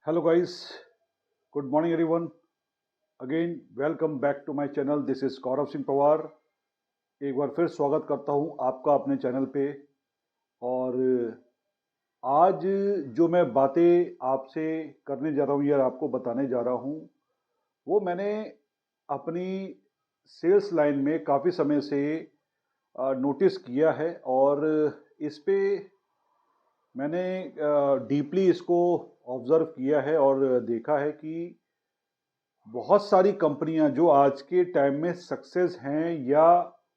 Hello guys, good morning everyone. Again, welcome back to my channel. This is Gaurav Singh Pawar. एक बार फिर स्वागत करता हूं आपका अपने चैनल पे. और आज जो मैं बातें आपसे करने जा रहा हूं या आपको बताने जा रहा हूं, वो मैंने अपनी सेल्स लाइन में काफ़ी समय से नोटिस किया है. और इस पे मैंने डीपली इसको ऑब्ज़र्व किया है और देखा है कि बहुत सारी कंपनियां जो आज के टाइम में सक्सेस हैं या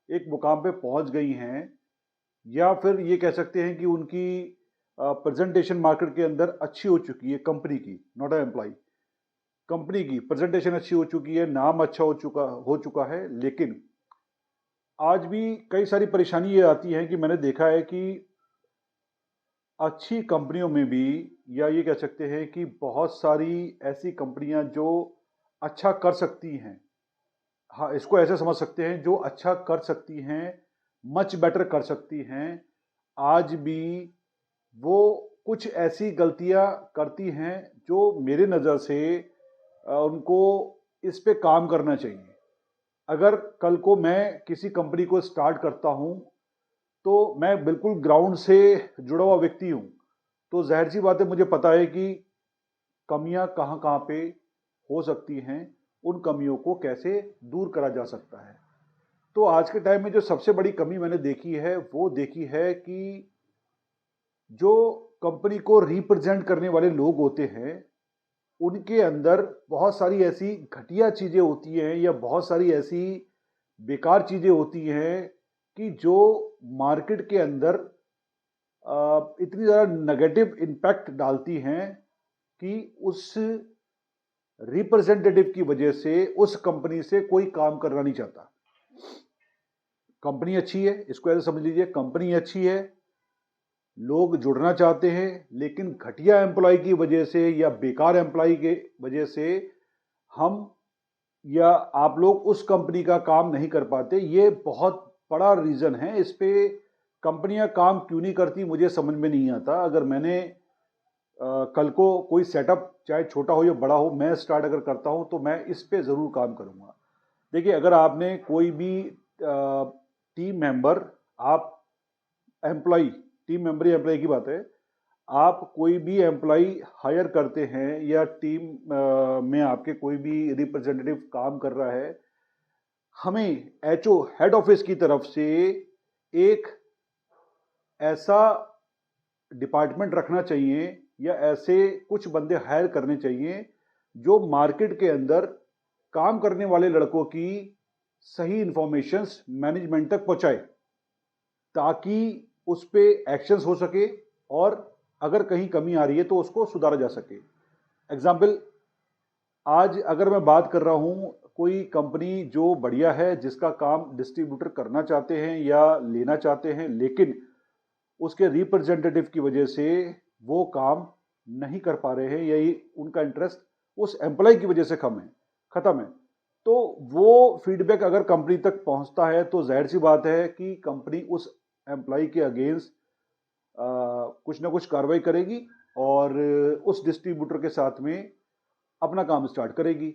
एक मुकाम पे पहुंच गई हैं, या फिर ये कह सकते हैं कि उनकी प्रेजेंटेशन मार्केट के अंदर अच्छी हो चुकी है. कंपनी की, नॉट अ एम्प्लॉय, कंपनी की प्रेजेंटेशन अच्छी हो चुकी है, नाम अच्छा हो चुका है. लेकिन आज भी कई सारी परेशानी ये आती है कि मैंने देखा है कि अच्छी कंपनियों में भी, या ये कह सकते हैं कि बहुत सारी ऐसी कंपनियां जो अच्छा कर सकती हैं, हाँ इसको ऐसे समझ सकते हैं, जो अच्छा कर सकती हैं, मच बेटर कर सकती हैं, आज भी वो कुछ ऐसी गलतियां करती हैं जो मेरे नज़र से उनको इस पे काम करना चाहिए. अगर कल को मैं किसी कंपनी को स्टार्ट करता हूं, तो मैं बिल्कुल ग्राउंड से जुड़ा हुआ व्यक्ति हूं, तो जाहिर सी बात है मुझे पता है कि कमियां कहां कहां पे हो सकती हैं, उन कमियों को कैसे दूर करा जा सकता है. तो आज के टाइम में जो सबसे बड़ी कमी मैंने देखी है, वो देखी है कि जो कंपनी को रिप्रेजेंट करने वाले लोग होते हैं, उनके अंदर बहुत सारी ऐसी घटिया चीज़ें होती हैं या बहुत सारी ऐसी बेकार चीज़ें होती हैं कि जो मार्केट के अंदर इतनी ज़्यादा नेगेटिव इम्पैक्ट डालती हैं कि उस रिप्रेजेंटेटिव की वजह से उस कंपनी से कोई काम करना नहीं चाहता. कंपनी अच्छी है, इसको ऐसे समझ लीजिए, कंपनी अच्छी है, लोग जुड़ना चाहते हैं, लेकिन घटिया एम्प्लॉय की वजह से या बेकार एम्प्लॉय के वजह से हम या आप लोग उस कंपनी का काम नहीं कर पाते. ये बहुत बड़ा रीज़न है. इस पे कंपनियां काम क्यों नहीं करती मुझे समझ में नहीं आता. अगर मैंने कल को कोई सेटअप चाहे छोटा हो या बड़ा हो, मैं स्टार्ट अगर करता हूं, तो मैं इस पे ज़रूर काम करूंगा. देखिए, अगर आपने कोई भी टीम मेंबर, आप एम्प्लॉय, टीम मेंबर या एम्प्लॉय की बात है, आप कोई भी एम्प्लॉय हायर करते हैं या टीम में आपके कोई भी रिप्रेजेंटेटिव काम कर रहा है, हमें एचओ, हेड ऑफिस की तरफ से एक ऐसा डिपार्टमेंट रखना चाहिए या ऐसे कुछ बंदे हायर करने चाहिए जो मार्केट के अंदर काम करने वाले लड़कों की सही इंफॉर्मेशंस मैनेजमेंट तक पहुंचाए, ताकि उस पे एक्शंस हो सके और अगर कहीं कमी आ रही है तो उसको सुधारा जा सके. एग्जाम्पल, आज अगर मैं बात कर रहा हूं, कोई कंपनी जो बढ़िया है, जिसका काम डिस्ट्रीब्यूटर करना चाहते हैं या लेना चाहते हैं, लेकिन उसके रिप्रेजेंटेटिव की वजह से वो काम नहीं कर पा रहे हैं, यही उनका इंटरेस्ट उस एम्प्लॉय की वजह से खत्म है, तो वो फीडबैक अगर कंपनी तक पहुंचता है, तो जाहिर सी बात है कि कंपनी उस एम्प्लॉय के अगेंस्ट कुछ ना कुछ कार्रवाई करेगी और उस डिस्ट्रीब्यूटर के साथ में अपना काम स्टार्ट करेगी.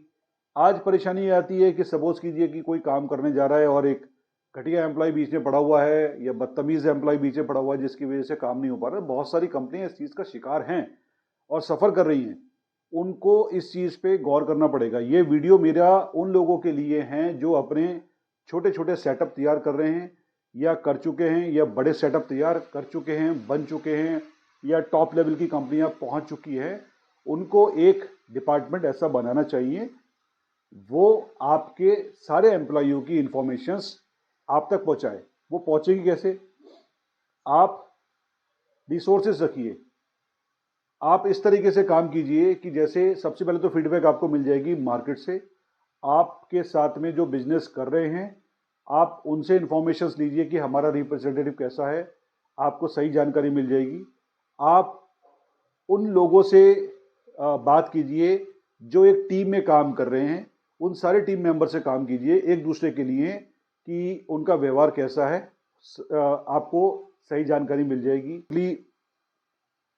आज परेशानी ये आती है कि सपोज कीजिए कि कोई काम करने जा रहा है और एक घटिया एम्प्लॉय बीच में पड़ा हुआ है या बदतमीज एम्प्लॉय बीच में पड़ा हुआ है, जिसकी वजह से काम नहीं हो पा रहा है. बहुत सारी कंपनियां इस चीज़ का शिकार हैं और सफ़र कर रही हैं. उनको इस चीज़ पे गौर करना पड़ेगा. ये वीडियो मेरा उन लोगों के लिए हैं जो अपने छोटे छोटे सेटअप तैयार कर रहे हैं या कर चुके हैं, या बड़े सेटअप तैयार कर चुके हैं, बन चुके हैं, या टॉप लेवल की कंपनियां पहुंच चुकी है. उनको एक डिपार्टमेंट ऐसा बनाना चाहिए, वो आपके सारे एम्प्लॉइयों की इंफॉर्मेशंस आप तक पहुंचाए. वो पहुंचेगी कैसे? आप रिसोर्सेज रखिए. आप इस तरीके से काम कीजिए कि जैसे सबसे पहले तो फीडबैक आपको मिल जाएगी मार्केट से. आपके साथ में जो बिजनेस कर रहे हैं, आप उनसे इंफॉर्मेशंस लीजिए कि हमारा रिप्रेजेंटेटिव कैसा है, आपको सही जानकारी मिल जाएगी. आप उन लोगों से बात कीजिए जो एक टीम में काम कर रहे हैं उन सारे टीम मेंबर से काम कीजिए एक दूसरे के लिए कि उनका व्यवहार कैसा है, आपको सही जानकारी मिल जाएगी।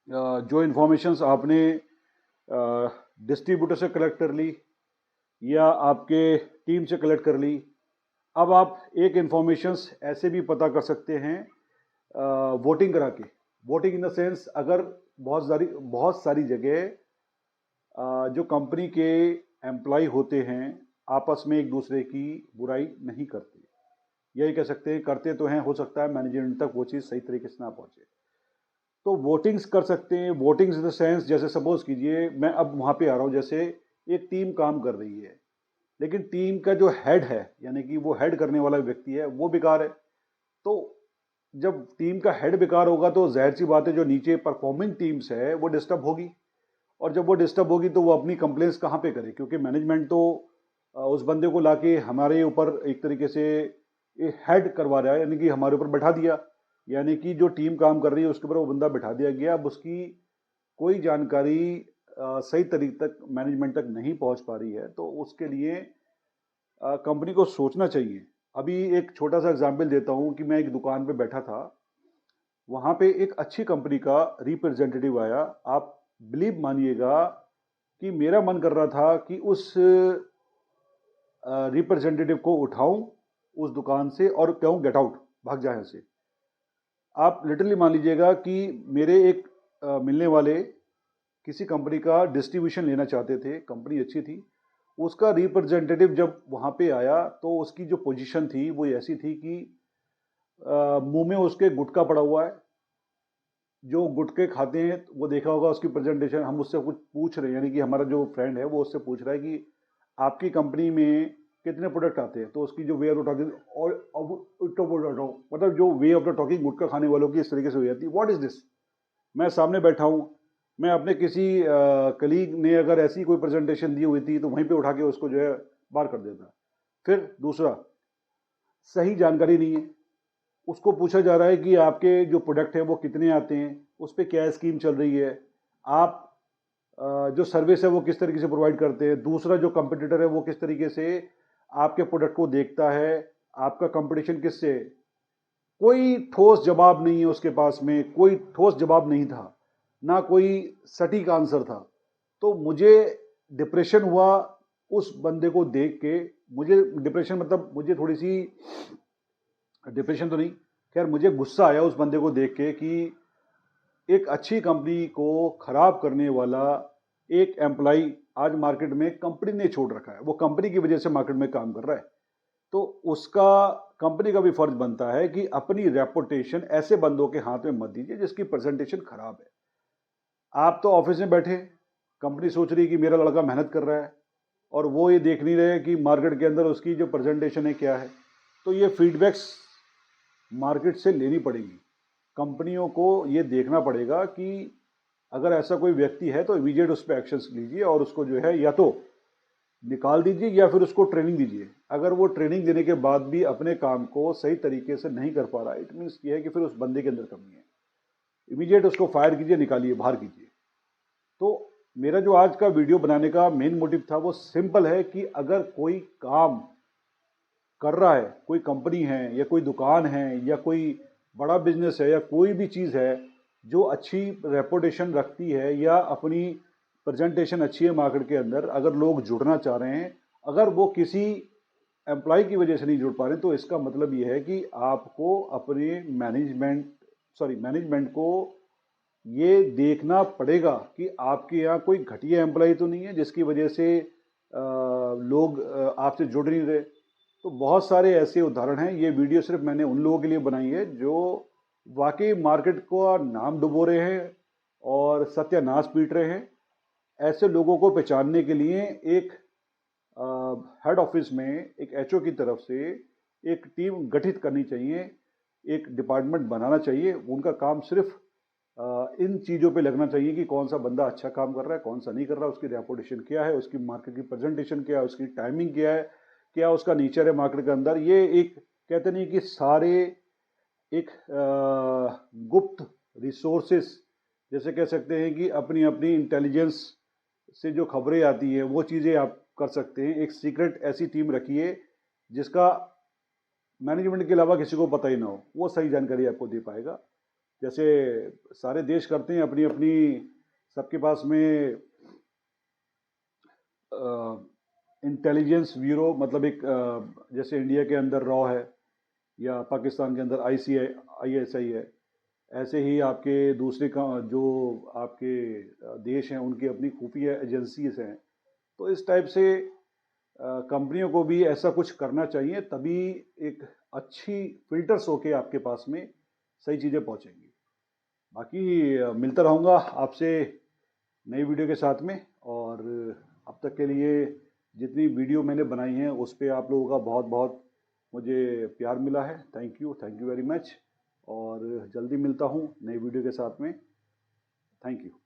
जो इन्फॉर्मेशंस आपने डिस्ट्रीब्यूटर से कलेक्ट कर ली या आपके टीम से कलेक्ट कर ली, अब आप एक इन्फॉर्मेशंस ऐसे भी पता कर सकते हैं वोटिंग करा के। वोटिंग इन द सेंस, अगर बहुत सारी जगह जो कंपनी के एम्प्लॉय होते हैं आपस में एक दूसरे की बुराई नहीं करते, यही कह सकते हैं करते तो हैं, हो सकता है मैनेजमेंट तक वो चीज़ सही तरीके से ना पहुंचे, तो वोटिंग्स कर सकते हैं। वोटिंग्स इन द सेंस, जैसे सपोज कीजिए मैं अब वहाँ पे आ रहा हूँ, जैसे एक टीम काम कर रही है लेकिन टीम का जो हेड है यानी कि वो हेड करने वाला व्यक्ति है वो बेकार है, तो जब टीम का हेड बेकार होगा तो जाहिर सी बात है जो नीचे परफॉर्मिंग टीम्स है वो डिस्टर्ब होगी, और जब वो डिस्टर्ब होगी तो वो अपनी कंप्लेंट्स कहाँ पे करे, क्योंकि मैनेजमेंट तो उस बंदे को लाके हमारे ऊपर एक तरीके से हेड करवा रहा है, यानी कि हमारे ऊपर बैठा दिया, यानी कि जो टीम काम कर रही है उसके ऊपर वो बंदा बैठा दिया गया। अब उसकी कोई जानकारी सही तरीके तक मैनेजमेंट तक नहीं पहुंच पा रही है, तो उसके लिए कंपनी को सोचना चाहिए। अभी एक छोटा सा एग्जाम्पल देता हूं कि मैं एक दुकान पे बैठा था, वहां पे एक अच्छी कंपनी का रिप्रेजेंटेटिव आया। आप बिलीव मानिएगा कि मेरा मन कर रहा था कि उस रिप्रेजेंटेटिव को उठाऊं उस दुकान से और कहूं गेट आउट, भाग जाए यहाँ से। आप लिटरली मान लीजिएगा कि मेरे एक मिलने वाले किसी कंपनी का डिस्ट्रीब्यूशन लेना चाहते थे, कंपनी अच्छी थी, उसका रिप्रेजेंटेटिव जब वहाँ पे आया तो उसकी जो पोजीशन थी वो ऐसी थी कि मुंह में उसके गुटखा पड़ा हुआ है, जो गुटखे खाते हैं वो देखा होगा उसकी प्रेजेंटेशन। हम उससे कुछ पूछ रहे हैं, यानी कि हमारा जो फ्रेंड है वो उससे पूछ रहा है कि आपकी कंपनी में कितने प्रोडक्ट आते हैं, तो उसकी जो वे ऑफ टॉकिंग और मतलब जो वे ऑफ द टॉकिंग गुटखा खाने वालों की इस तरीके से हो जाती है। व्हाट इज दिस, मैं सामने बैठा हूँ, मैं अपने किसी कलीग ने अगर ऐसी कोई प्रेजेंटेशन दी हुई थी तो वहीं पे उठा के उसको जो है बाहर कर देता। फिर दूसरा, सही जानकारी नहीं है, उसको पूछा जा रहा है कि आपके जो प्रोडक्ट है वो कितने आते हैं, उस पर क्या स्कीम चल रही है, आप जो सर्विस है वो किस तरीके से प्रोवाइड करते हैं, दूसरा जो कंपटीटर है वो किस तरीके से आपके प्रोडक्ट को देखता है, आपका कंपटीशन किससे। कोई ठोस जवाब नहीं है उसके पास में, कोई ठोस जवाब नहीं था, ना कोई सटीक आंसर था। तो मुझे डिप्रेशन हुआ उस बंदे को देख के। मुझे डिप्रेशन मतलब मुझे थोड़ी सी, डिप्रेशन तो नहीं, खैर मुझे गुस्सा आया उस बंदे को देख के कि एक अच्छी कंपनी को खराब करने वाला एक एम्प्लॉय आज मार्केट में कंपनी ने छोड़ रखा है, वो कंपनी की वजह से मार्केट में काम कर रहा है। तो उसका, कंपनी का भी फर्ज बनता है कि अपनी रेपुटेशन ऐसे बंदों के हाथ में मत दीजिए जिसकी प्रेजेंटेशन खराब है। आप तो ऑफिस में बैठे, कंपनी सोच रही है कि मेरा लड़का मेहनत कर रहा है, और वो ये देख नहीं रहे कि मार्केट के अंदर उसकी जो प्रेजेंटेशन है क्या है। तो ये फीडबैक्स मार्केट से लेनी पड़ेगी, कंपनियों को ये देखना पड़ेगा कि अगर ऐसा कोई व्यक्ति है तो इमीडिएट उस पर एक्शन लीजिए और उसको जो है या तो निकाल दीजिए या फिर उसको ट्रेनिंग दीजिए। अगर वो ट्रेनिंग देने के बाद भी अपने काम को सही तरीके से नहीं कर पा रहा, इट मीन्स ये है कि फिर उस बंदे के अंदर कमी है। इमीडिएट उसको फायर कीजिए, निकालिए, बाहर कीजिए। तो मेरा जो आज का वीडियो बनाने का मेन मोटिव था वो सिंपल है कि अगर कोई काम कर रहा है, कोई कंपनी है या कोई दुकान है या कोई बड़ा बिजनेस है या कोई भी चीज़ है जो अच्छी रेपुटेशन रखती है या अपनी प्रेजेंटेशन अच्छी है मार्केट के अंदर, अगर लोग जुड़ना चाह रहे हैं, अगर वो किसी एम्प्लॉय की वजह से नहीं जुड़ पा रहे, तो इसका मतलब ये है कि आपको अपने मैनेजमेंट को ये देखना पड़ेगा कि आपके यहाँ कोई घटिया एम्प्लॉय तो नहीं है जिसकी वजह से लोग आपसे जुड़ नहीं रहे। तो बहुत सारे ऐसे उदाहरण हैं। ये वीडियो सिर्फ मैंने उन लोगों के लिए बनाई है जो वाकई मार्केट को नाम डुबो रहे हैं और सत्यानाश पीट रहे हैं। ऐसे लोगों को पहचानने के लिए एक हेड ऑफिस में एक एचओ की तरफ से एक टीम गठित करनी चाहिए, एक डिपार्टमेंट बनाना चाहिए। उनका काम सिर्फ इन चीज़ों पे लगना चाहिए कि कौन सा बंदा अच्छा काम कर रहा है, कौन सा नहीं कर रहा, उसकी रेपुटेशन क्या है, उसकी मार्केट की प्रेजेंटेशन क्या है, उसकी टाइमिंग क्या है, क्या उसका नेचर है मार्केट के अंदर। ये एक कहते नहीं कि सारे एक गुप्त रिसोर्सेस, जैसे कह सकते हैं कि अपनी अपनी इंटेलिजेंस से जो खबरें आती हैं वो चीज़ें आप कर सकते हैं। एक सीक्रेट ऐसी टीम रखिए जिसका मैनेजमेंट के अलावा किसी को पता ही ना हो, वो सही जानकारी आपको दे पाएगा। जैसे सारे देश करते हैं अपनी अपनी, सबके पास में इंटेलिजेंस ब्यूरो, मतलब एक जैसे इंडिया के अंदर रॉ है या पाकिस्तान के अंदर ISI है, ऐसे ही आपके दूसरे का जो आपके देश हैं उनकी अपनी खुफिया एजेंसीज हैं। तो इस टाइप से कंपनियों को भी ऐसा कुछ करना चाहिए, तभी एक अच्छी फिल्टर्स होके आपके पास में सही चीज़ें पहुंचेंगी। बाकी मिलता रहूँगा आपसे नई वीडियो के साथ में। और अब तक के लिए जितनी वीडियो मैंने बनाई हैं उस पर आप लोगों का बहुत बहुत मुझे प्यार मिला है। Thank you very much. और जल्दी मिलता हूँ नई वीडियो के साथ में। Thank you.